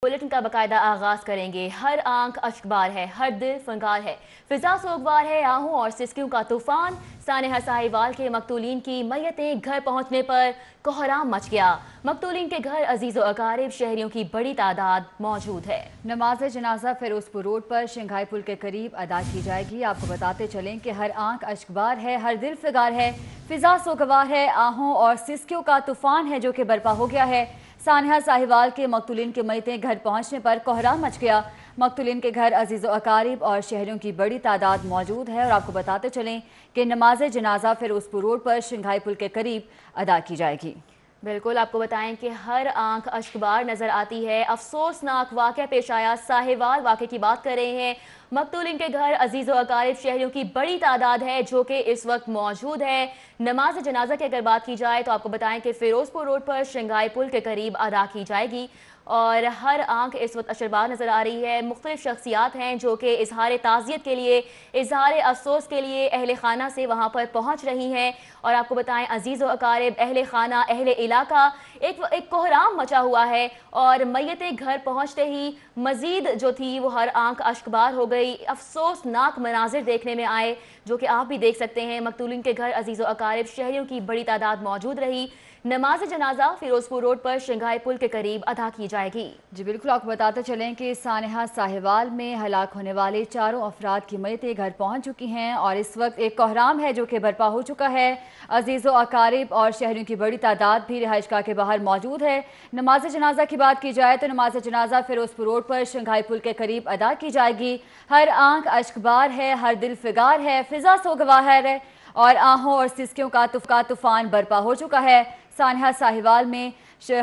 Bulletin का बाकायदा आगाज करेंगे। हर आंख अश्कबार है, हर दिल फंगार है, फिजा सोगवार है, आहूं और सिसकियों का तूफान। सानेहा साहिवाल के मकतूलीन की मैयतें घर पहुंचने पर कोहराम मच गया। मकतूलीन के घर अजीज़ व अकारिब शहरियों की बड़ी तादाद मौजूद है। नमाज जनाजा फिरोजपुर रोड पर शंघाई पुल के करीब अदा की जाएगी। आपको बताते चलें कि हर आंख अश्कबार है, हर दिल फिगार है, फिजा सोगवार है, आहूं और सिसकियों का तूफान है जो कि बर्पा हो गया है। सानेहा साहिवाल के मकतूलीन के मैयतें घर पहुंचने पर कोहराम मच गया। मकतूलीन के घर अजीज़ व अकारिब और शहरियों की बड़ी तादाद मौजूद है। और आपको बताते चलें कि नमाज जनाजा फिरोजपुर रोड पर शंघाई पुल के करीब अदा की जाएगी। बिल्कुल, आपको बताएं कि हर आंख अश्कबार नजर आती है। अफसोसनाक वाक़या पेश आया, साहिवाल वाक़े की बात कर रहे हैं। मकतूलीन के घर अजीज़ व अकारिब शहरियों की बड़ी तादाद है जो कि इस वक्त मौजूद है। नमाज जनाजा की अगर बात की जाए तो आपको बताएं कि फिरोजपुर रोड पर शंघाई पुल के करीब अदा की जाएगी और हर आंख इस वक्त अशरबार नज़र आ रही है। मुख्तलिफ शख्सियात हैं जो कि इजहार ताज़ियत के लिए, इजहार अफसोस के लिए अहल खाना से वहाँ पर पहुँच रही हैं। और आपको बताएं अजीज़ व अकारिब, अहल खाना, अहल इलाका, एक कोहराम मचा हुआ है। और मैयतें घर पहुँचते ही मज़ीद जो थी वो हर आंख अश्कबार हो गई। अफसोसनाक मनाजिर देखने में आए जो कि आप भी देख सकते हैं। मकतूलीन के घर अजीज़ व अकारिब शहरियों की बड़ी तादाद मौजूद रही। नमाज जनाजा फिरोजपुर रोड पर शंघाई पुल के करीब अदा की जाएगी। जी बिल्कुल, आपको बताते चलें कि सानेहा साहिवाल में हलाक होने वाले चारों अफराद की मैयतें घर पहुंच चुकी हैं और इस वक्त एक कोहराम है जो कि बर्पा हो चुका है। अजीज़ व अकारिब और शहरियों की बड़ी तादाद भी रिहाइशगाह के बाहर मौजूद है। नमाज जनाजा की बात की जाए तो नमाज जनाजा फिरोजपुर रोड पर शंघाई पुल के करीब अदा की जाएगी। हर आंख अश्कबार है, हर दिल फिगार है, फिजा सोगवार है और आहों और सिसकियों का तूफान बर्पा हो चुका है। सानेहा साहिवाल में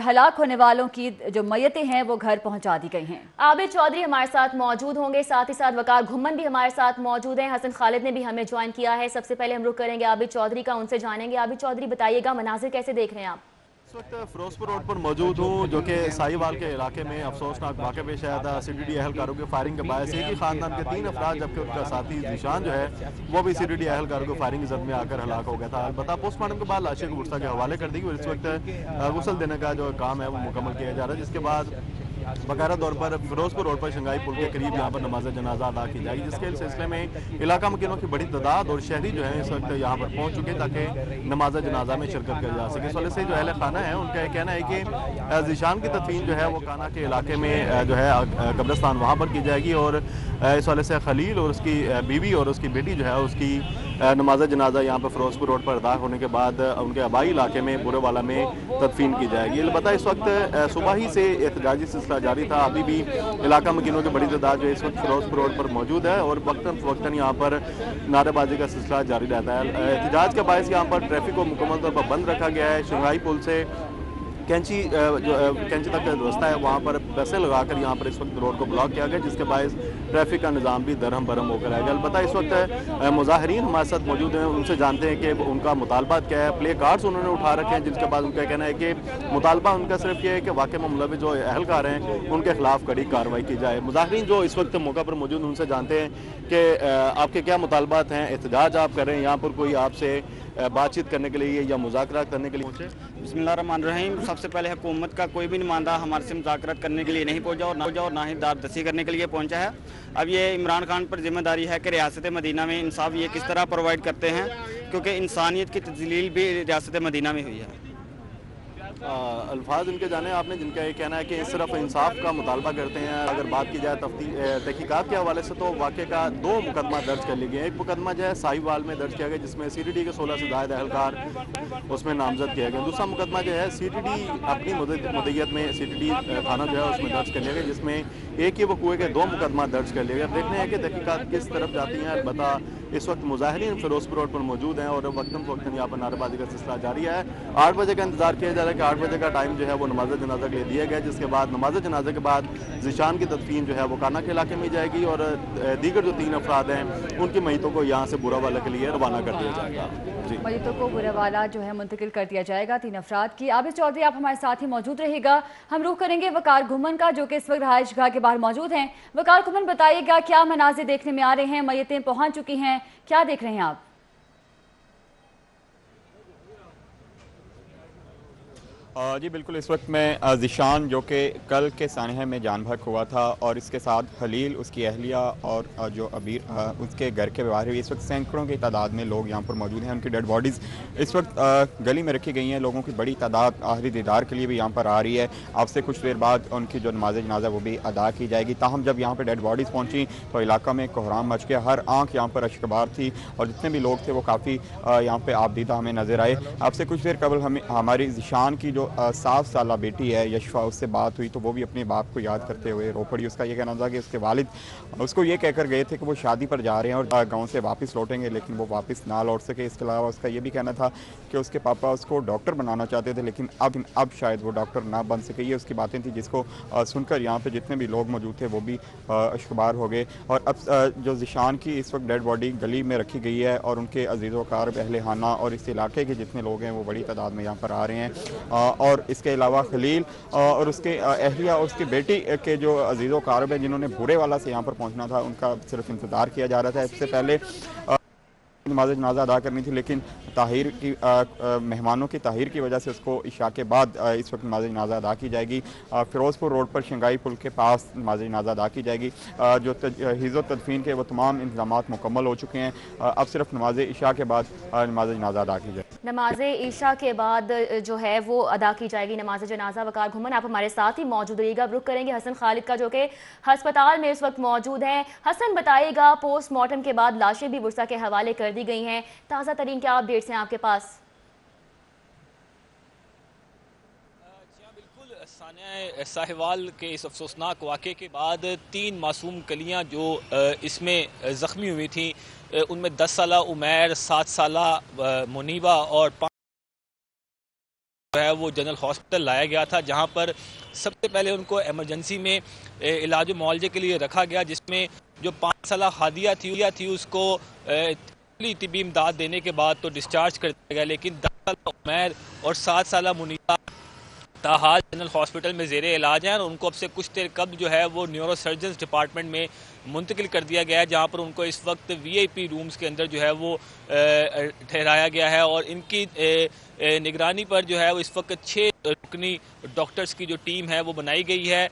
हलाक होने वालों की जो मैयतें हैं वो घर पहुंचा दी गई हैं। आबिद चौधरी हमारे साथ मौजूद होंगे, साथ ही साथ वकार घुम्मन भी हमारे साथ मौजूद हैं। हसन खालिद ने भी हमें ज्वाइन किया है। सबसे पहले हम रुख करेंगे आबिद चौधरी का, उनसे जानेंगे। आबिद चौधरी, बताइएगा मनाजिर कैसे देख रहे हैं आप? इस वक्त फिरोजपुर रोड पर मौजूद हूँ जो कि साहिवाल के इलाके में अफसोसनाक वाक़या पेश आया था। CDD एहलकारों की फायरिंग के बायस एक ही खानदान के 3 अफराद जबकि उनका साथी जीशान जो है वो भी CDD एहलकारों की फायरिंग की जद में आकर हलाक हो गया था। अलबत्ता पोस्टमार्टम के बाद लाशें को गुर्सा के हवाले कर दी गई और इस वक्त गुस्ल देने का जो काम है वो मुकम्मल किया जा रहा है, जिसके बाद बाकायदा तौर पर फिरोजपुर रोड पर शंघाई पुल के करीब यहाँ पर नमाज जनाजा अदा की जाएगी, जिसके सिलसिले में इलाका मकीनों की बड़ी तादाद और शहरी जो है इस वक्त यहाँ पर पहुँच चुके ताकि नमाज जनाजा में शिरकत करी जा सके। इस वजह से जो अहल खाना है उनका यह कहना है कि जीशान की तदफीन जो है वो काना के इलाके में जो है कब्रिस्तान वहाँ पर की जाएगी और इस वजह से खलील और उसकी बीवी और उसकी बेटी जो है उसकी नमाज जनाजा यहाँ पर फिरोजपुर रोड पर अदा होने के बाद उनके आबाई इलाके में बुरेवाला में तदफीन की जाएगी। अलबत्ता इस वक्त सुबह ही से एहतजाजी सिलसिला जारी था। अभी भी इलाका मकीनों की बड़ी तादाद जो इस वक्त फिरोजपुर रोड पर मौजूद है और वक्तन यहाँ पर नारेबाजी का सिलसिला जारी रहता है। एहतजाज के बायस यहाँ पर ट्रैफिक को मुकम्मल तौर पर बंद रखा गया है। शंघाई पुल से कैंची तक जो रास्ता है वहाँ पर बसें लगाकर यहाँ पर इस वक्त रोड को ब्लॉक किया गया, जिसके बायस ट्रैफिक का निज़ाम भी दरहम बरहम होकर आएगा। अलबत्ता इस वक्त मुजाहिरीन हमारे साथ मौजूद हैं, उनसे जानते हैं कि उनका मुतालबा क्या है। प्ले कार्ड्स उन्होंने उठा रखे हैं, जिसके बाद उनका कहना है कि मुतालबा उनका सिर्फ ये है कि वाक़े में मुलविस जो अहलकार हैं उनके खिलाफ कड़ी कार्रवाई की जाए। मुजाहिरीन जो इस वक्त मौका पर मौजूद उनसे जानते हैं कि आपके क्या मुतालबात हैं, एहतजाज आप कर रहे हैं, यहाँ पर कोई आपसे बातचीत करने के लिए या मुज़ाकरा करने के लिए पहुँचे? बिस्मिल्लाहिर्रहमानिर्रहीम। सबसे पहले हुकूमत का कोई भी नुमाइंदा हमारे से मुज़ाकरात करने के लिए नहीं पहुंचा और ना ही दारदसी करने के लिए पहुंचा है। अब ये इमरान खान पर जिम्मेदारी है कि रियासत मदीना में इंसाफ ये किस तरह प्रोवाइड करते हैं, क्योंकि इंसानियत की तजलील भी रियासत मदीना में हुई है। अल्फाज इनके जाने आपने, जिनका ये कहना है कि सिर्फ इंसाफ का मुतालबा करते हैं। अगर बात की जाए तहकीकात के हवाले से तो वाक़े का 2 मुकदमा दर्ज कर लिए गए। एक मुकदमा जो है साहिवाल में दर्ज किया गया जिसमें CDD के 16 से ज़ायद एहलकार उसमें नामजद किया गया। दूसरा मुकदमा जो है CDD अपनी मुद्दत में CDD थाना जो है उसमें दर्ज कर लिया गया, जिसमें एक ही वकूए के 2 मुकदमा दर्ज कर लिए गए। देखने हैं कि तहकीकात किस तरफ जाती हैं। अलबत्ता इस वक्त मुजाहिरीन फिरोजपुर रोड पर मौजूद हैं और वक्तन यहाँ पर नारेबाजी का सिलसिला जारी है। 8 बजे का इंतजार किया जा रहा है कि 8 बजे का टाइम जो है वो नमाज जनाजा के लिए दिया गया, जिसके बाद नमाज जनाजा के बाद जीशान की तदफीन जो है वो काना के इलाके में जाएगी और दीगर जो 3 अफराद हैं उनकी मैयतों को यहाँ से बुरावाला के लिए रवाना कर दिया जाएगा। जी, मैयतों को बुरावाला जो है मुंतकिल कर दिया जाएगा 3 अफराद की। आबिद चौधरी, आप हमारे साथ ही मौजूद रहेगा। हम रुख करेंगे वकार घुम्मन का, जो कि इस वक्त रहायशगाह के बाहर मौजूद हैं। वकार घुम्मन, बताइएगा क्या मनाजिर देखने में आ रहे हैं? मैयतें पहुंच चुकी हैं, क्या देख रहे हैं आप? جی بالکل، اس وقت میں ذیشان جو کہ کل کے سانحہ میں جان بحق ہوا تھا، اور اس کے ساتھ خلیل، اس کی اہلیہ اور جو ابیر اس کے گھر کے باہر ہوئی، اس وقت سینکڑوں کی تعداد میں لوگ یہاں پر موجود ہیں. ان کی ڈیڈ باڈیز اس وقت گلی میں رکھی گئی ہیں. لوگوں کی بڑی تعداد آخری دیدار کے لیے بھی یہاں پر آ رہی ہے. اب سے کچھ دیر بعد ان کی جو نماز جنازہ وہ بھی ادا کی جائے گی. تاہم جب یہاں پہ ڈیڈ باڈیز پہنچی تو علاقہ میں کوہرام مچ گیا. ہر آنکھ یہاں پر اشکبار تھی، اور جتنے بھی لوگ تھے وہ کافی یہاں پہ آبدیدہ ہمیں نظر آئے. اب سے کچھ دیر قبل ہماری ذیشان کی جو 7 سالہ بیٹی ہے یشفا، اس سے بات ہوئی تو وہ بھی اپنے باپ کو یاد کرتے ہوئے رو پڑی. اس کا یہ کہنا تھا کہ اس کے والد اس کو یہ کہہ کر گئے تھے کہ وہ شادی پر جا رہے ہیں اور گاؤں سے واپس لوٹیں گے، لیکن وہ واپس نہ لوٹ سکے. اس کے علاوہ اس کا یہ بھی کہنا تھا کہ اس کے پاپا اس کو ڈاکٹر بنانا چاہتے تھے، لیکن اب شاید وہ ڈاکٹر نہ بن سکے. یہ اس کی باتیں تھیں جس کو سن کر یہاں پہ جتنے بھی لوگ موجود تھے وہ بھی اشکبار ہو گئے. اور اب جو ذیشان کی اس وقت ڈیڈ باڈی گلی میں رکھی گئی ہے، اور ان کے عزیز و اقارب، اہل خانہ اور اس علاقے کے جتنے لوگ ہیں وہ بڑی تعداد میں یہاں پر آ رہے ہیں. اور اس کے علاوہ خلیل اور اس کے اہلیہ اور اس کی بیٹی کے جو عزیز و اقارب ہیں جنہوں نے بھورے والا سے یہاں پر پہنچنا تھا، ان کا صرف انتظار کیا جا رہا تھا. اس سے پہلے نماز جنازہ ادا کرنی تھی، لیکن مہمانوں کی تاخیر کی وجہ سے اس کو عشاء کے بعد اس وقت نماز جنازہ ادا کی جائے گی. فیروز پور روڈ پر شنگائی پل کے پاس نماز جنازہ ادا کی جائے گی. جو تجہیز و تدفین کے وہ تمام انتظامات مکمل ہو چکے ہیں. اب صرف نماز عشاء کے بعد نماز جنازہ ادا کی جائے. نماز عشاء کے بعد جو ہے وہ ادا کی جائے گی نماز جنازہ. وقار گھمن آپ ہمارے ساتھ ہی موجود رہیے گا. رخ کریں گے حسن خالد کا جو کہ ہسپتال میں اس وقت موجود ہیں. حسن بتائیے گا، پوسٹ مارٹم کے بعد لاشیں بھی ورثہ کے حوالے کر دی گئی ہیں. تازہ ترین کیا اپڈیٹس ہیں آپ کے پاس؟ سانحہ ساہیوال کے اس افسوسناک واقعے کے بعد 3 معصوم کلیاں جو اس میں زخمی ہوئی تھیں، ان میں 10 سالہ عمیر، 7 سالہ منیبہ اور 5 جو ہے وہ جنرل ہاسپٹل لایا گیا تھا، جہاں پر سب سے پہلے ان کو ایمرجنسی میں علاج و معالجے کے لیے رکھا گیا، جس میں جو 5 سالہ ہادیہ تھی اس کو طبی امداد دینے کے بعد تو ڈسچارج کر دیا گیا، لیکن 10 سالہ عمیر اور 7 سالہ منیبہ تاحال جنرل ہاسپٹل میں زیر علاج ہیں، اور ان کو اب سے کچھ دیر قبل جو ہے وہ نیورو سرجنز ڈپارٹمنٹ میں منتقل کر دیا گیا ہے، جہاں پر ان کو اس وقت VIP رومز کے اندر جو ہے وہ ٹھہرایا گیا ہے. اور ان کی نگرانی پر جو ہے وہ اس وقت 6 رکنی ڈاکٹرز کی جو ٹیم ہے وہ بنائی گئی ہے،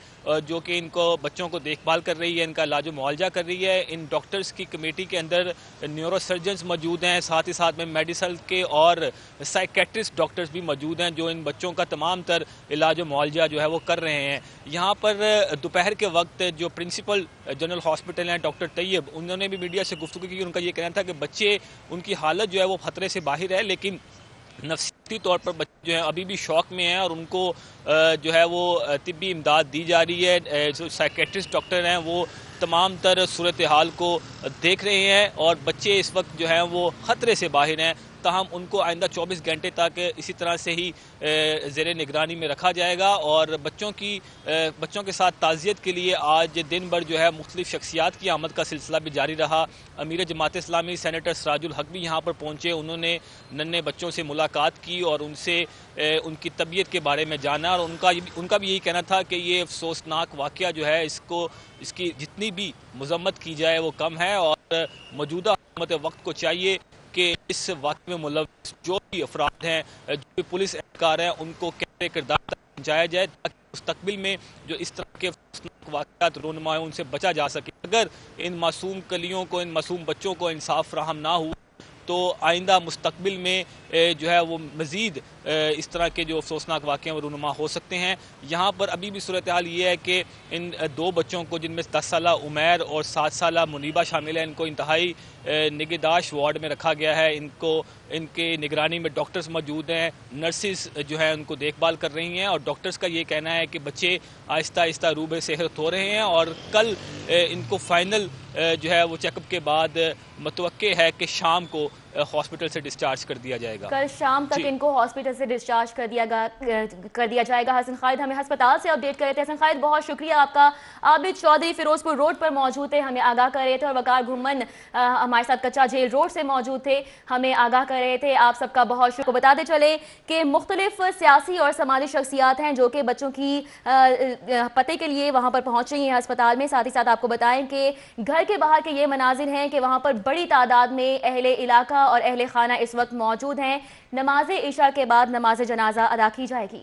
جو کہ ان کو بچوں کو دیکھ بھال کر رہی ہے، ان کا علاج و معالجہ کر رہی ہے. ان ڈاکٹرز کی کمیٹی کے اندر نیورو سرجنز موجود ہیں، ساتھ ہی ساتھ میں میڈیسن کے اور سائیکیٹرسٹ ڈاکٹرز بھی موجود ہیں، جو ان بچوں کا تمام تر علاج و معالجہ جو ہے وہ کر رہے ہیں. یہاں پر دوپہر کے وقت جو پرنسپل جنرل ہاسپٹل ہیں ڈاکٹر طیب، انہوں نے بھی میڈیا سے گفتگو کی. ان کا یہ کہنا تھا کہ بچے، ان کی حالت جو ہے وہ خطرے سے باہر ہے، لیکن نفسیاتی طور پر بچے جو ہیں ابھی بھی شوق میں ہیں، اور ان کو جو ہے وہ طبی امداد دی جا رہی ہے. جو سائیکیٹرسٹ ڈاکٹر ہیں وہ تمام تر صورتحال کو دیکھ رہے ہیں، اور بچے اس وقت جو ہیں وہ خطرے سے باہر ہیں. تاہم ان کو آئندہ 24 گھنٹے تک اسی طرح سے ہی زیر نگرانی میں رکھا جائے گا. اور بچوں کے ساتھ تعزیت کے لیے آج دن بھر جو ہے مختلف شخصیات کی آمد کا سلسلہ بھی جاری رہا. امیر جماعت اسلامی سینیٹر سراج الحق بھی یہاں پر پہنچے. انہوں نے ننھے بچوں سے ملاقات کی اور ان سے ان کی طبیعت کے بارے میں جانا، اور ان کا بھی یہی کہنا تھا کہ یہ افسوسناک واقعہ جو ہے اس کی جتنی بھی مذمت کی جائے وہ کم ہے، اور موجودہ حکومت وقت کو چاہیے کہ اس واقعے میں ملوث جو بھی افراد ہیں، جو بھی پولیس اہلکار ہیں، ان کو کیسے کردار تک پہنچایا جائے تاکہ مستقبل میں جو اس طرح کے واقعات رونما ہیں ان سے بچا جا سکے. اگر ان معصوم کلیوں کو، ان معصوم بچوں کو انصاف فراہم نہ ہوا تو آئندہ مستقبل میں جو ہے وہ مزید اس طرح کے جو افسوسناک واقعے رونما ہو سکتے ہیں. یہاں پر ابھی بھی صورتحال یہ ہے کہ ان 2 بچوں کو، جن میں 10 سالہ عمیر اور 7 سالہ منیبہ شامل ہیں، ان کو انتہائی نگہداشت وارڈ میں رکھا گیا ہے. ان کے نگرانی میں ڈاکٹرز موجود ہیں، نرسز جو ہیں ان کو دیکھ بھال کر رہی ہیں، اور ڈاکٹرز کا یہ کہنا ہے کہ بچے آہستہ آہستہ روبے صحت ہو رہے ہیں، اور کل ان کو فائنل جو ہے وہ چیک اپ کے بعد متوقع ہے کہ شام کو ہاسپٹل سے ڈسچارج کر دیا جائے گا. کل شام تک ان کو ہاسپٹل سے ڈسچارج کر دیا جائے گا. حسن خالد ہمیں ہسپتال سے اپڈیٹ کر رہے تھے. حسن خالد بہت شکریہ آپ کا. عابد چودھری فیروز پور روڈ پر موجود تھے، ہمیں آگاہ کر رہے تھے، اور وقار گھمن ہمارے ساتھ کچا جیل روڈ سے موجود تھے، ہمیں آگاہ کر رہے تھے. آپ سب کا بہت شکریہ. بتاتے چلے کہ مختلف سیاسی اور سماجی شخصیات ہیں جو کہ بچوں کی پتے کے لیے وہاں پر پہنچ رہی ہیں ہسپتال میں. ساتھ ہی ساتھ آپ کو بتائیں کہ گھر کے باہر کے یہ مناظر ہیں کہ وہاں پر بڑی تعداد میں اہل علاقہ اور اہل خانہ اس وقت موجود ہیں. نماز عشاء کے بعد نماز جنازہ ادا کی جائے گی.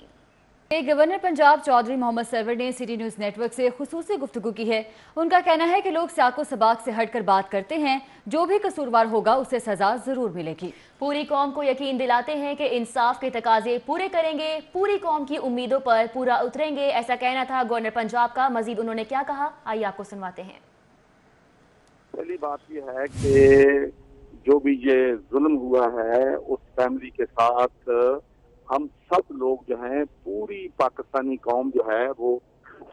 गवर्नर पंजाब चौधरी मोहम्मद सरवर ने सिटी न्यूज़ नेटवर्क से खुसूसी गुफ्तगू की है। उनका कहना है कि लोग साको सबाक से हटकर बात करते हैं, जो भी कसूरवार होगा उसे सजा जरूर मिलेगी। पूरी कौम को यकीन दिलाते हैं कि इंसाफ के तकाजे पूरे करेंगे, पूरी कौम की उम्मीदों पर पूरा उतरेंगे, ऐसा कहना था गवर्नर पंजाब का। मजीद उन्होंने क्या कहा, आइए आपको सुनवाते हैं। पहली बात यह है कि जो भी ये जुल्म हुआ है उस फैमिली के साथ हम सब लोग जो हैं, पूरी पाकिस्तानी कौम जो है वो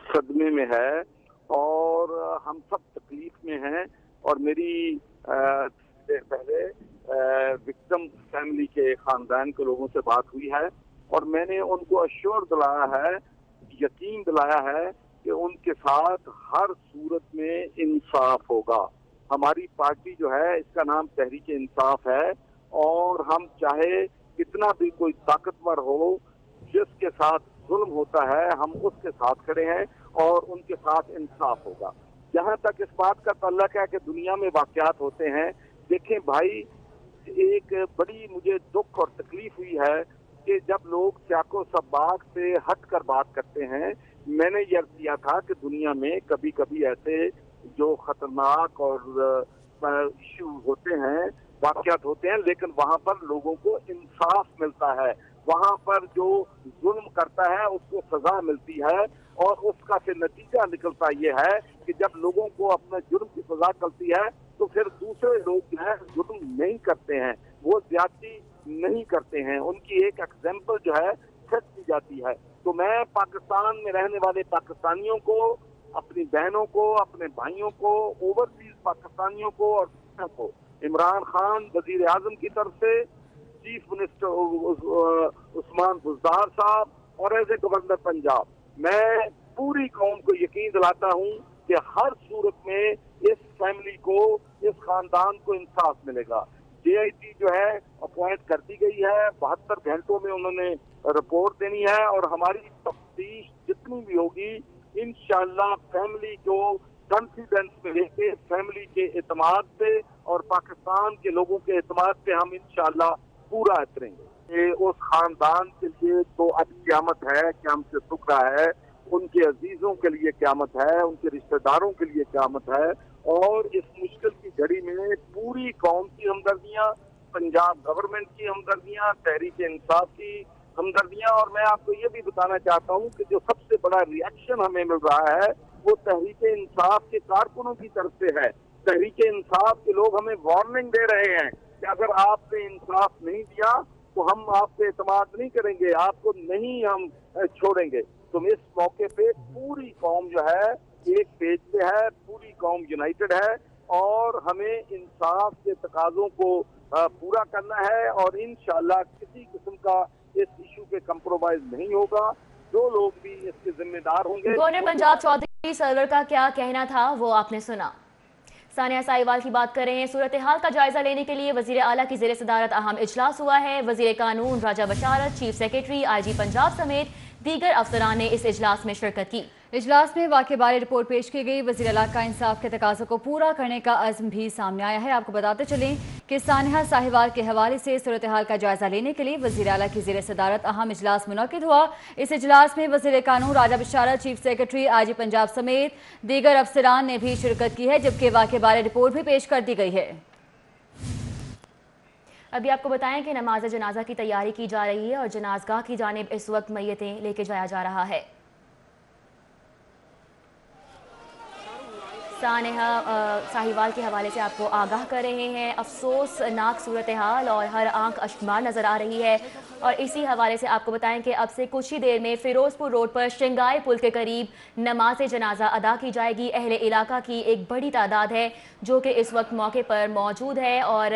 सदमे में है और हम सब तकलीफ में हैं। और मेरी देर पहले विक्टिम फैमिली के खानदान के लोगों से बात हुई है और मैंने उनको अश्योर दिलाया है, यकीन दिलाया है कि उनके साथ हर सूरत में इंसाफ होगा। हमारी पार्टी जो है इसका नाम तहरीक इंसाफ है और हम चाहे कितना भी कोई ताकतवर हो, जिसके साथ जुल्म होता है हम उसके साथ खड़े हैं और उनके साथ इंसाफ होगा। जहां तक इस बात का ताल्लुक है कि दुनिया में वाक़यात होते हैं, देखें भाई, एक बड़ी मुझे दुख और तकलीफ हुई है कि जब लोग सियाको सबाक से हट कर बात करते हैं। मैंने ये किया था कि दुनिया में कभी कभी ऐसे जो खतरनाक और इश्यू होते हैं, वाक़यात होते हैं, लेकिन वहाँ पर लोगों को इंसाफ मिलता है, वहाँ पर जो जुल्म करता है उसको सजा मिलती है और उसका फिर नतीजा निकलता ये है कि जब लोगों को अपने जुर्म की सजा मिलती है तो फिर दूसरे लोग जो है जुल्म नहीं करते हैं, वो ज्यादती नहीं करते हैं, उनकी एक एग्जाम्पल जो है सेट की जाती है। तो मैं पाकिस्तान में रहने वाले पाकिस्तानियों को, अपनी बहनों को, अपने भाइयों को, ओवरसीज पाकिस्तानियों को और को इमरान खान वजीर आजम की तरफ से, चीफ मिनिस्टर उस्मान बुज़दार साहब और एज ए गवर्नर पंजाब, मैं पूरी कौम को यकीन दिलाता हूँ कि हर सूरत में इस फैमिली को, इस खानदान को इंसाफ मिलेगा। JIT जो है अपॉइंट कर दी गई है, 72 घंटों में उन्होंने रिपोर्ट देनी है और हमारी तफ्तीश जितनी भी होगी इंशाअल्लाह फैमिली को कॉन्फिडेंस में लेके, फैमिली के एतमाद पे और पाकिस्तान के लोगों के एतमाद पे हम इंशाअल्लाह पूरा उतरेंगे। ये उस खानदान के लिए तो अब क़यामत है, क्या हमसे सुख रहा है, उनके अजीजों के लिए क़यामत है, उनके रिश्तेदारों के लिए क़यामत है। और इस मुश्किल की घड़ी में पूरी कौम की हमदर्दियाँ, पंजाब गवर्नमेंट की हमदर्दियाँ, तहरीक इंसाफ की हमदर्दियाँ। और मैं आपको ये भी बताना चाहता हूँ कि जो सबसे बड़ा रिएक्शन हमें मिल रहा है वो तहरीक इंसाफ के कारकुनों की तरफ से है। तहरीक इंसाफ के लोग हमें वार्निंग दे रहे हैं कि अगर आपने इंसाफ नहीं दिया तो हम आप पे एतमाद नहीं करेंगे, आपको नहीं हम छोड़ेंगे। तो इस मौके पे पूरी कौम जो है एक पेज पे है, पूरी कौम यूनाइटेड है और हमें इंसाफ के तकाजों को पूरा करना है और इंशाअल्लाह किसी किस्म का इस इशू पे कंप्रोमाइज नहीं होगा। जो लोग भी इसके जिम्मेदार होंगे। गवर्नर पंजाब चौधरी सरवर का क्या कहना था वो आपने सुना। सानिया साहिवाल की बात कर रहे हैं। सूरत हाल का जायजा लेने के लिए वजीर आला की ज़ेर सदारत अहम इजलास हुआ है। वजीर कानून राजा बशारत, चीफ सेक्रेटरी, IG पंजाब समेत दीगर अफसरान ने इस इजलास में शिरकत की। इजलास में वाक़े बारे रिपोर्ट पेश की गई। वज़ीर आला का इंसाफ के तकाज़ों को पूरा करने का अज़्म भी सामने आया है। आपको बताते चलें कि सानिया साहिवाल के हवाले से सूरत हाल का जायजा लेने के लिए वज़ीर आला की ज़ेर सदारत अहम इजलास मुनक़िद हुआ। इस इजलास में वज़ीर कानून राजा बशारत, चीफ सेक्रेटरी, IG पंजाब समेत दीगर अफसरान ने भी शिरकत की है, जबकि वाक़े बारे रिपोर्ट भी पेश कर दी गई है। अभी आपको बताएं कि नमाज जनाजा की तैयारी की जा रही है और जनाजगाह की जानिब इस वक्त मैयतें लेके जाया जा रहा है। सानिया साहिवाल के हवाले से आपको आगाह कर रहे हैं। अफसोसनाक सूरत हाल और हर आंख अश्कबार नज़र आ रही है। और इसी हवाले से आपको बताएं कि अब से कुछ ही देर में फिरोजपुर रोड पर श्रृंगार पुल के करीब नमाज जनाजा अदा की जाएगी। अहले इलाका की एक बड़ी तादाद है जो कि इस वक्त मौके पर मौजूद है और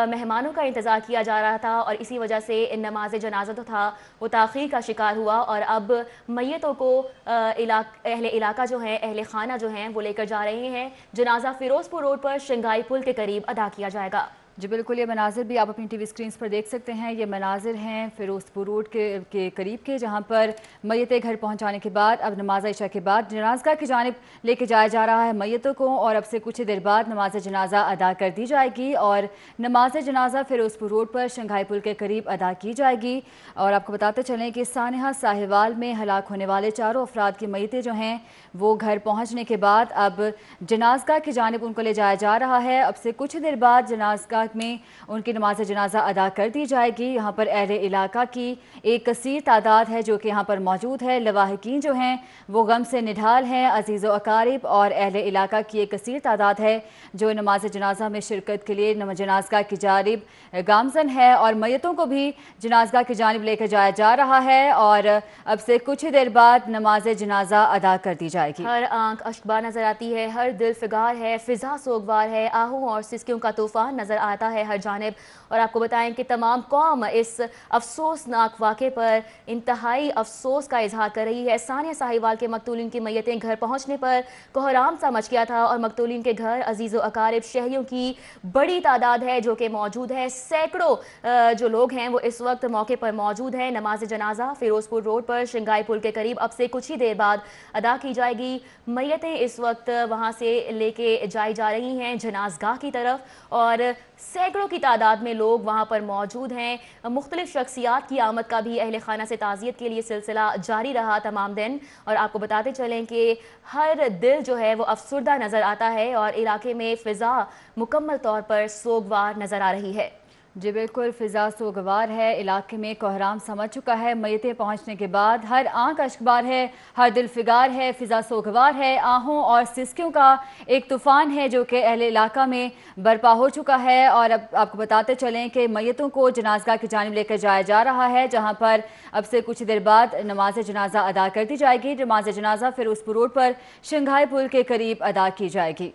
मेहमानों का इंतज़ार किया जा रहा था और इसी वजह से नमाज जनाजा तो था वो ताख़ीर का शिकार हुआ और अब मैयतों को अहले इलाका जो है, अहले खाना जो हैं वो लेकर जा रहे हैं। जनाजा फिरोजपुर रोड पर श्रृंगार पुल के करीब अदा किया जाएगा। जी बिल्कुल, ये मनाजिर भी आप अपनी टीवी स्क्रीन्स पर देख सकते हैं। ये मनाजिर हैं फिरोजपुर रोड के करीब के, जहाँ पर मैयतें घर पहुँचाने के बाद अब नमाज इशा के बाद जनाज़गाह की जानिब लेके जाया जा रहा है मैयतों को, और अब से कुछ ही देर बाद नमाज जनाजा अदा कर दी जाएगी और नमाज जनाजा फिरोजपुर रोड पर शंघाई पुल के करीब अदा की जाएगी। और आपको बताते चलें कि सानेहा साहिवाल में हलाक होने वाले 4 अफराद की मैयतें जो हैं वो घर पहुँचने के बाद अब जनाज़गाह की जानिब उनको ले जाया जा रहा है। अब से कुछ ही देर बाद जनाज़गाह में उनकी नमाज जनाजा अदा कर दी जाएगी। यहाँ पर अहले इलाका की एक कसीर तादाद है जो कि यहाँ पर मौजूद है। लवाहिकीन जो हैं वो गम से निढाल हैं। अजीज़ व अकारिब और अहले इलाका की एक कसीर तादाद है जो नमाज जनाजा में शिरकत के लिए जनाज़गाह की जानिब गामजन है, और मैयतों को भी जनाज़गाह की जानिब लेकर जाया जा रहा है और अब से कुछ ही देर बाद नमाज जनाजा अदा कर दी जाएगी। हर आंख अश्कबार नजर आती है, हर दिल फिगार है, फिजा सोगवार है, आहू और सिसकियों का तूफान नजर आता है हर जानिब। और आपको बताएं कि तमाम कौम इस अफसोसनाक वाक़े पर इंतहाई अफसोस का इजहार कर रही है। सानिया साहिवाल के मकतूलिन की मैयतें घर पहुँचने पर कोहराम सा मच गया था और मकतूलिन के घर अजीज़ व अकारिब शहरियों की बड़ी तादाद है जो कि मौजूद है। सैकड़ों जो लोग हैं वो इस वक्त मौके पर मौजूद हैं। नमाज जनाजा फिरोजपुर रोड पर शंघाई पुल के करीब अब से कुछ ही देर बाद अदा की जाएगी। मैयतें इस वक्त वहाँ से लेके जाई जा रही हैं जनाज़गाह की तरफ और सैकड़ों की तादाद में लोग वहाँ पर मौजूद हैं। मुख्तलिफ शख्सियात की आमद का भी अहले खाना से ताज़ियत के लिए सिलसिला जारी रहा तमाम दिन। और आपको बताते चलें कि हर दिल जो है वो अफसुर्दा नज़र आता है और इलाके में फ़िज़ा मुकम्मल तौर पर सोगवार नज़र आ रही है। जी बिल्कुल, फ़िज़ा सोगवार है, इलाके में कोहराम समझ चुका है। मैयतें पहुंचने के बाद हर आंख अश्कबार है, हर दिल फिगार है, फ़िज़ा सोगवार है। आहों और सिसकियों का एक तूफ़ान है जो कि अहले इलाका में बर्पा हो चुका है। और अब आपको बताते चलें कि मैयतों को जनाज़गाह की जानिब लेकर जाया जा रहा है, जहाँ पर अब से कुछ देर बाद नमाज जनाजा अदा कर दी जाएगी। नमाज जनाजा फिरोजपुर रोड पर शंघाई पुल के करीब अदा की जाएगी।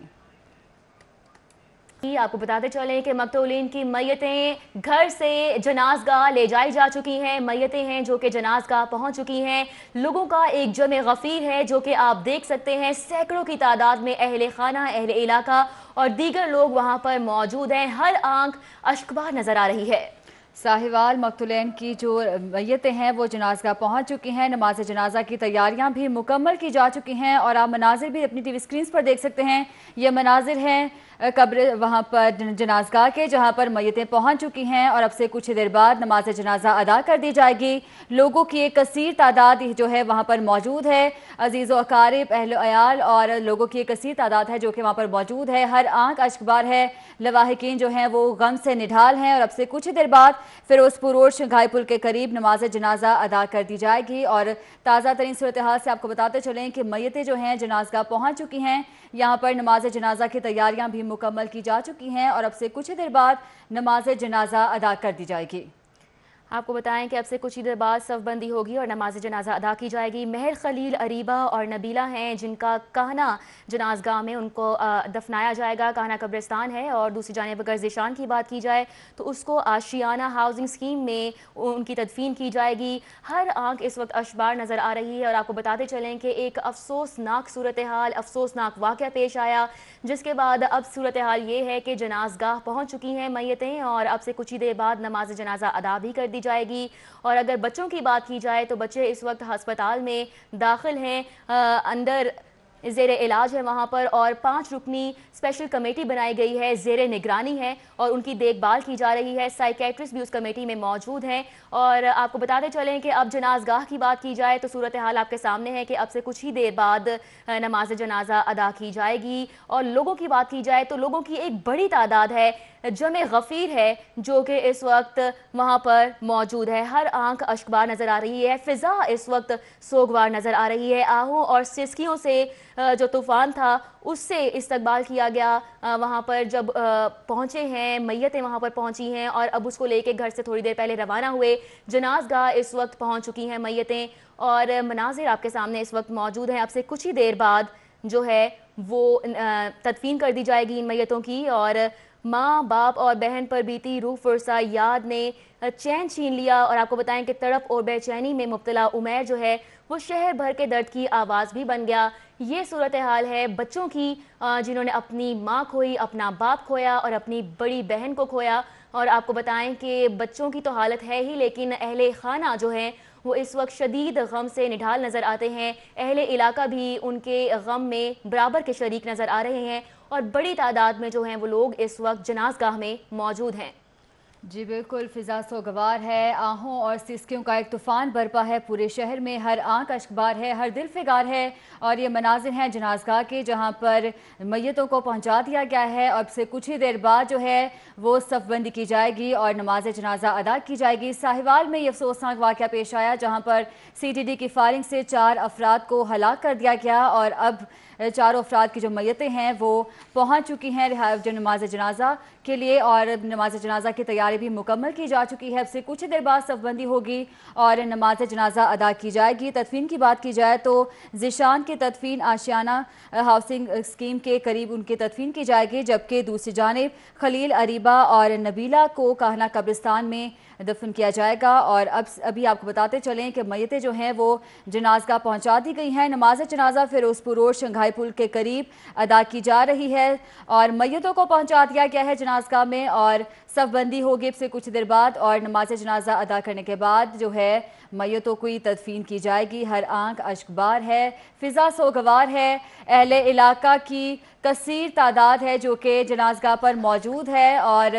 आपको बताते चलें कि मकतूलीन की मैयतें घर से जनाज़गाह ले जाई जा चुकी हैं। मैयतें हैं जो कि जनाज़गाह पहुंच चुकी हैं। लोगों का एक जमे गफ़ीर है जो कि आप देख सकते हैं। सैकड़ों की तादाद में अहले खाना, अहले इलाका और दीगर लोग वहां पर मौजूद हैं। हर आंख अश्कबार नज़र आ रही है। साहिवाल मकतूलैन की जो मैयतें हैं वो जनाज़गाह पहुंच चुकी हैं। नमाज जनाजा की तैयारियां भी मुकम्मल की जा चुकी हैं और आप मनाजिर भी अपनी टीवी स्क्रीन्स पर देख सकते हैं। ये मनाजिर हैं कब्र वहाँ पर जनाज़गाह के, जहाँ पर मैयतें पहुँच चुकी हैं और अब से कुछ ही देर बाद नमाज जनाजा अदा कर दी जाएगी। लोगों की एक कसीर तादाद जो है वहाँ पर मौजूद है। अजीज़ व अकारिब, अहल अयाल और लोगों की एक कसीर तादाद है जो कि वहाँ पर मौजूद है। हर आंख अश्कबार है। लवाहिकीन जो हैं वो गम से निढाल हैं और अब से कुछ ही देर बाद फिरोजपुर रोड शंघाई पुल के करीब नमाज जनाजा अदा कर दी जाएगी। और ताज़ा तरीन सूरत हाल से आपको बताते चलें कि मैयतें जो हैं जनाज़गाह पहुँच चुकी हैं। यहाँ पर नमाज जनाजा की तैयारियाँ भी मुकम्मल की जा चुकी हैं और अब से कुछ ही देर बाद नमाज जनाजा अदा कर दी जाएगी। आपको बताएं कि अब से कुछ ही देर बाद सफ़बंदी होगी और नमाज जनाजा अदा की जाएगी। महर खलील, अरीबा और नबीला हैं जिनका कहना जनाज़गाह में उनको दफनाया जाएगा। कहना कब्रिस्तान है। और दूसरी जानिब अगर ज़ीशान की बात की जाए तो उसको आशियाना हाउसिंग स्कीम में उनकी तदफीन की जाएगी। हर आंख इस वक्त अश्कबार नज़र आ रही है। और आपको बताते चलें कि एक अफसोसनाक सूरत हाल, अफसोसनाक वाक़या पेश आया, जिसके बाद अब सूरत हाल ये है कि जनाज़गाह पहुँच चुकी हैं मैयतें और अब से कुछ ही देर बाद नमाज जनाजा अदा भी कर दी जाएगी। और अगर बच्चों की बात की जाए तो बच्चे इस वक्त अस्पताल में दाखिल हैं, अंदर ज़ेरे इलाज है वहाँ पर। और 5 रुकनी स्पेशल कमेटी बनाई गई है, ज़ेरे निगरानी है और उनकी देखभाल की जा रही है। साइकेट्रिस्ट भी उस कमेटी में मौजूद हैं। और आपको बताते चलें कि अब जनाज़गाह की बात की जाए तो सूरत हाल आपके सामने है कि अब से कुछ ही देर बाद नमाज जनाजा अदा की जाएगी। और लोगों की बात की जाए तो लोगों की एक बड़ी तादाद है, जमे गफ़ीर है जो कि इस वक्त वहाँ पर मौजूद है। हर आंख अश्कबार नज़र आ रही है। फ़िज़ा इस वक्त सोगवार नज़र आ रही है। आहों और सिसकियों से जो तूफ़ान था उससे इस्तकबाल किया गया। वहाँ पर जब पहुँचे हैं मैयतें वहाँ पर पहुँची हैं और अब उसको लेके घर से थोड़ी देर पहले रवाना हुए। जनाज़गाह इस वक्त पहुँच चुकी हैं मैयतें और मनाजिर आपके सामने इस वक्त मौजूद हैं। अब से कुछ ही देर बाद जो है वो तदफीन कर दी जाएगी इन मैयतों की। और माँ, बाप और बहन पर बीती रूह फुरसा याद ने चैन छीन लिया। और आपको बताएं कि तड़प और बेचैनी में मुब्तला उमैर जो है وہ شہر بھر کے درد کی آواز بھی بن گیا۔ یہ صورتحال ہے بچوں کی جنہوں نے اپنی ماں کھوئی، اپنا باپ کھویا اور اپنی بڑی بہن کو کھویا۔ اور آپ کو بتائیں کہ بچوں کی تو حالت ہے ہی، لیکن اہل خانہ جو ہیں وہ اس وقت شدید غم سے نڈھال نظر آتے ہیں۔ اہل علاقہ بھی ان کے غم میں برابر کے شریک نظر آ رہے ہیں اور بڑی تعداد میں جو ہیں وہ لوگ اس وقت جنازگاہ میں موجود ہیں۔ جی بالکل، فضا سوگوار ہے، آہوں اور سسکیوں کا ایک طوفان برپا ہے پورے شہر میں، ہر آنکھ اشکبار ہے، ہر دل فگار ہے، اور یہ مناظر ہیں جنازگاہ کے جہاں پر میتوں کو پہنچا دیا گیا ہے۔ اب سے کچھ ہی دیر بعد جو ہے وہ صف بندی کی جائے گی اور نماز جنازہ ادا کی جائے گی۔ ساہیوال میں یہ افسوسناک واقعہ پیش آیا جہاں پر CTD کی فائرنگ سے 4 افراد کو ہلاک کر دیا گیا، اور اب 4 افراد کی جو میتیں ہیں وہ پہنچ چکی ہیں جو نماز جنازہ کے لیے، اور نماز جنازہ کی تیاری بھی مکمل کی جا چکی ہے۔ اب سے کچھ دیر بعد صف بندی ہوگی اور نماز جنازہ ادا کی جائے گی۔ تدفین کی بات کی جائے تو ذیشان کی تدفین آشیانہ ہاؤسنگ اسکیم کے قریب ان کی تدفین کی جائے گی، جبکہ دوسری جانب خلیل، اریبہ اور نبیلہ کو کاہنہ قبرستان میں دفن کیا جائے گا۔ اور ابھی آپ کو بتاتے چلیں کہ میتیں جو ہیں وہ جنازگاہ پہنچا دی گئی ہیں۔ نماز جنازہ فیروزپور روڈ شنگھائی پل کے قریب ادا کی جا رہی ہے اور میتوں کو پہنچا دیا گیا ہے جنازگاہ میں، اور صف بندی ہوگی اب سے کچھ دیر بعد، اور نماز جنازہ ادا کرنے کے بعد جو ہے میتوں کو تدفین کی جائے گی۔ ہر آنکھ اشکبار ہے، فضا سوگوار ہے، اہل علاقہ کی کثیر تعداد ہے جو کہ جنازگاہ پر موجود ہے، اور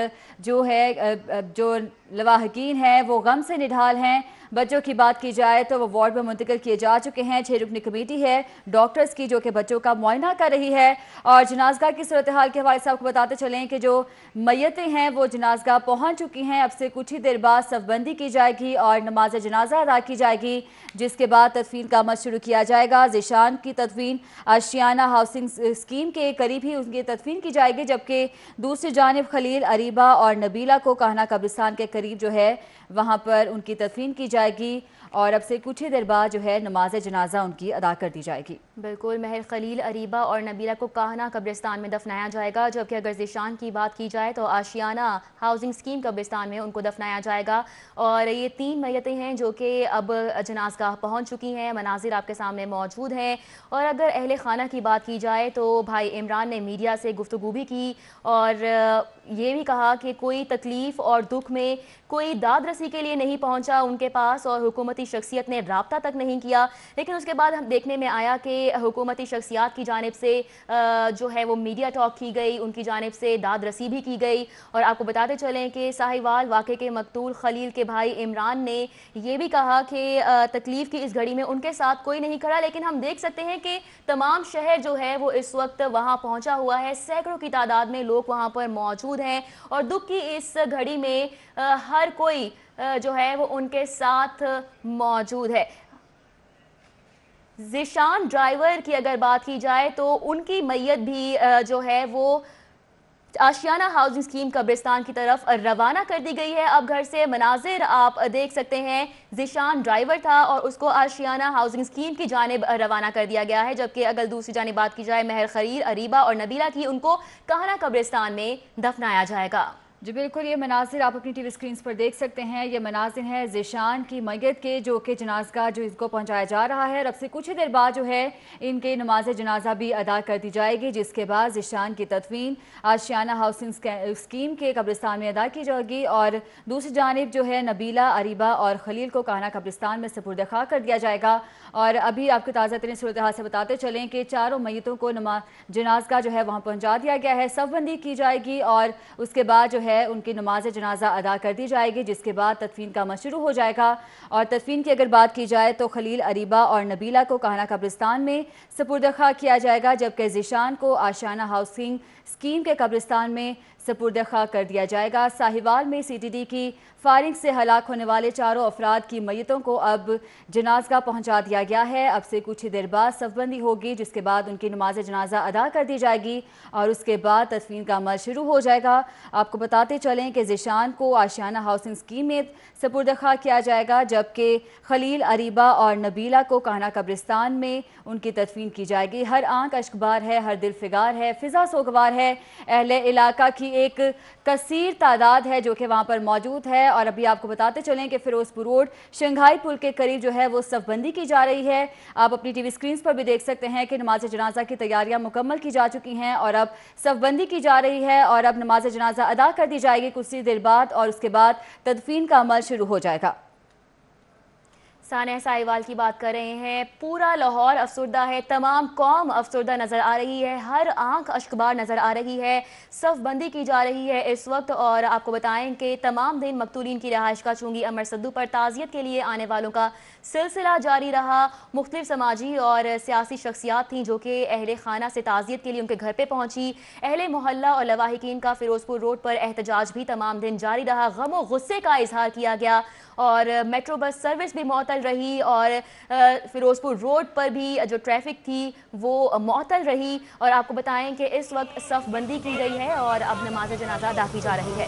جو لواحقین ہیں وہ غم سے نڈھال ہیں۔ بچوں کی بات کی جائے تو وہ وارڈ میں منتقل کیے جا چکے ہیں۔ 6 رکنی کمیٹی ہے ڈاکٹرز کی جو کہ بچوں کا معائنہ کر رہی ہے، اور جنازگاہ کی صورتحال کے حوالے سے آپ کو بتاتے چلیں کہ جو میتیں ہیں وہ جنازگاہ پہنچ چکی ہیں۔ اب سے کچھ ہی دیر بعد صف بندی کی جائے گی اور نماز جنازہ ادا کی جائے گی، جس کے بعد تدفین کا عمل شروع کیا جائے گا۔ ذیشان کی تدفین آشیانہ ہاؤسنگ اسکیم کے قریب ہی ان کی تدفین کی جائے گی، جبکہ دوسری جانب خلیل، اریبہ اور نبیلہ کو کاہنہ قبرستان کے قریب جو ہے وہاں پر ان کی تدفین کی جائے گی، اور اب سے کچھ ہی دیر بعد جو ہے نماز جنازہ ان کی ادا کر دی جائے گی۔ بالکل، مہر خلیل، اریبہ اور نبیلہ کو کاہنہ قبرستان میں دفنایا جائے گا، جبکہ اگر ذیشان کی بات کی جائے تو آشیانہ ہاؤسنگ اسکیم قبرستان میں ان کو دفنایا جائے گا۔ اور یہ 3 میتیں ہیں جو کہ اب جنازگاہ پہنچ چکی ہیں، مناظر آپ کے سامنے موجود ہیں۔ اور اگر اہل خانہ کی بات کی جائے تو بھائی عمران نے میڈیا سے گفتگو بھی کی اور یہ بھی کہا کہ کوئی تکلیف اور دکھ میں کوئی داد رسی کے لیے نہیں پہنچا ان کے پاس، اور حکومتی شخصیت نے رابطہ تک نہیں کیا۔ لیکن اس کے بعد ہم دیکھنے میں آیا کہ حکومتی شخصیات کی جانب سے جو ہے وہ میڈیا ٹاک کی گئی، ان کی جانب سے داد رسی بھی کی گئی۔ اور آپ کو بتاتے چلیں کہ ساہیوال واقعے کے مقتول خلیل کے بھائی عمران نے یہ بھی کہا کہ تکلیف کی اس گھڑی میں ان کے ساتھ کوئی نہیں کھڑا، لیکن ہم دیکھ سکتے ہیں کہ تمام شہر جو ہے وہ اس وقت وہاں پہنچا ہوا ہے، سینکڑوں کی تعداد میں لوگ وہاں پر موجود ہیں، اور دکھ کی اس گھڑی میں ہر کوئی جو ہے وہ ان کے ساتھ موجود ہے۔ ذیشان ڈرائیور کی اگر بات کی جائے تو ان کی میت بھی جو ہے وہ آشیانہ ہاؤسنگ اسکیم قبرستان کی طرف روانہ کر دی گئی ہے۔ اب گھر سے مناظر آپ دیکھ سکتے ہیں، ذیشان ڈرائیور تھا اور اس کو آشیانہ ہاؤسنگ اسکیم کی جانب روانہ کر دیا گیا ہے، جبکہ اگر دوسری جانب بات کی جائے مہر خلیل، اریبہ اور نبیلہ کی، ان کو کاہنہ قبرستان میں دفنایا جائے گا۔ جی بالکل، یہ مناظر آپ اپنی ٹی وی اسکرینز پر دیکھ سکتے ہیں۔ یہ مناظر ہیں ذیشان کی میت کے جو کہ جنازگاہ جو اس کو پہنچایا جا رہا ہے، اور اب سے کچھ ہی دیر بعد جو ہے ان کے نماز جنازہ بھی ادا کر دی جائے گی، جس کے بعد ذیشان کی تدفین آشیانہ ہاؤسنگ اسکیم کے قبرستان میں ادا کی جائے گی، اور دوسری جانب جو ہے نبیلہ، اریبہ اور خلیل کو کاہنہ قبرستان میں سپرد خاک کر دیا جائے گا۔ اور ابھی آپ کو تازہ ترین صورتحال سے بتاتے چلیں کہ 4 میتوں کو جنازگاہ جو ہے وہاں پہنچا دیا گیا ہے، صف بندی کی جائے گی اور اس کے بعد جو ہے ان کی نماز جنازہ ادا کر دی جائے گی، جس کے بعد تدفین کا عمل شروع ہو جائے گا۔ اور تدفین کی اگر بات کی جائے تو خلیل، اریبہ اور نبیلہ کو کاہنہ قبرستان میں سپرد خاک کیا جائے گا، جبکہ ذیشان کو آشیانہ ہاؤسنگ اسکیم کے قبرستان میں سپرد خاک کر دیا جائے گا۔ ساہیوال میں CTD کی فائرنگ سے ہلاک ہونے والے 4 افراد کی میتوں کو اب جنازگاہ پہنچا دیا گیا ہے۔ اب سے کچھ ہی دیر بعد صف بندی ہوگی، جس کے بعد ان کی نماز جنازہ ادا کر دی جائے گی اور اس کے بعد تدفین کا عمل شروع ہو جائے گا۔ آپ کو بتاتے چلیں کہ ذیشان کو آشیانہ ہاؤسنگ اسکیم میں سپرد خاک کیا جائے گا، جبکہ خلیل، اریبہ اور نبیلہ کو کاہنہ قبرستان میں ان کی تدفین کی جائے گی۔ ہر آنکھ اشکبار ہے، ہر دل فگار ہے، فضا سوگوار ہے، اہل علاقہ کی ایک کثیر تعداد ہے جو کہ وہاں پر موجود ہے، اور ابھی آپ کو بتاتے چلیں کہ فیروزپور روڈ شنگھائی پل کے قریب جو ہے وہ صف بندی کی جا رہی ہے۔ آپ اپنی ٹی وی سکرینز پر بھی دیکھ سکتے ہیں کہ نماز جنازہ کی تیاریاں مکمل کی جا چکی ہیں اور اب صف بندی کی جا رہی ہے، اور اب نماز جنازہ ادا کر دی جائے گی کچھ دیر بعد، اور اس کے بعد تدفین کا عمل شروع ہو جائے گا۔ سانحہ ساہیوال کی بات کر رہے ہیں، پورا لاہور افسردہ ہے، تمام قوم افسردہ نظر آ رہی ہے، ہر آنکھ اشکبار نظر آ رہی ہے، صف بندی کی جا رہی ہے اس وقت، اور آپ کو بتائیں کہ تمام دن مقتولین کی رہائش کا چونگی امر صدو پر تعزیت کے لیے آنے والوں کا سلسلہ جاری رہا۔ مختلف سماجی اور سیاسی شخصیات تھیں جو کہ اہل خانہ سے تعزیت کے لیے ان کے گھر پہ پہنچی۔ اہل محلہ اور لواحقین کا فیروزپور روڈ پر احتجاج بھی تمام دن جاری رہا، غم و غصے کا اظہار کیا گیا، اور میٹرو بس سروس بھی معطل رہی، اور فیروزپور روڈ پر بھی جو ٹریفک تھی وہ معطل رہی، اور آپ کو بتائیں کہ اس وقت صف بندی کی گئی ہے اور اب نماز جنازہ ادا کی جا رہی ہے۔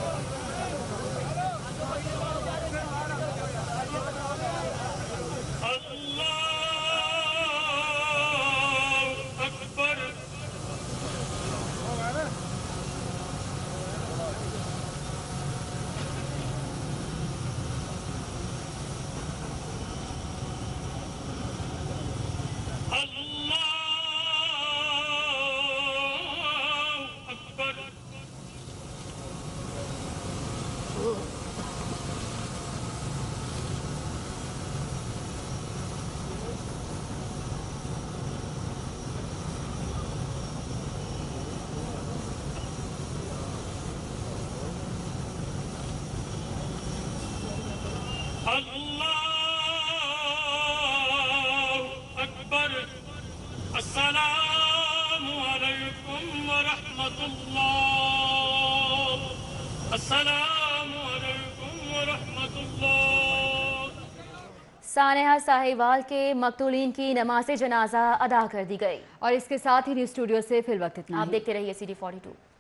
السلام علیکم ورحمۃ اللہ، السلام علیکم ورحمۃ اللہ۔ سانحہ ساہیوال کے مقتولین کی نماز جنازہ ادا کر دی گئی، اور اس کے ساتھ ہی نیوز اسٹوڈیو سے فی الوقت اتنا ہی۔ آپ دیکھتے رہیے CD42۔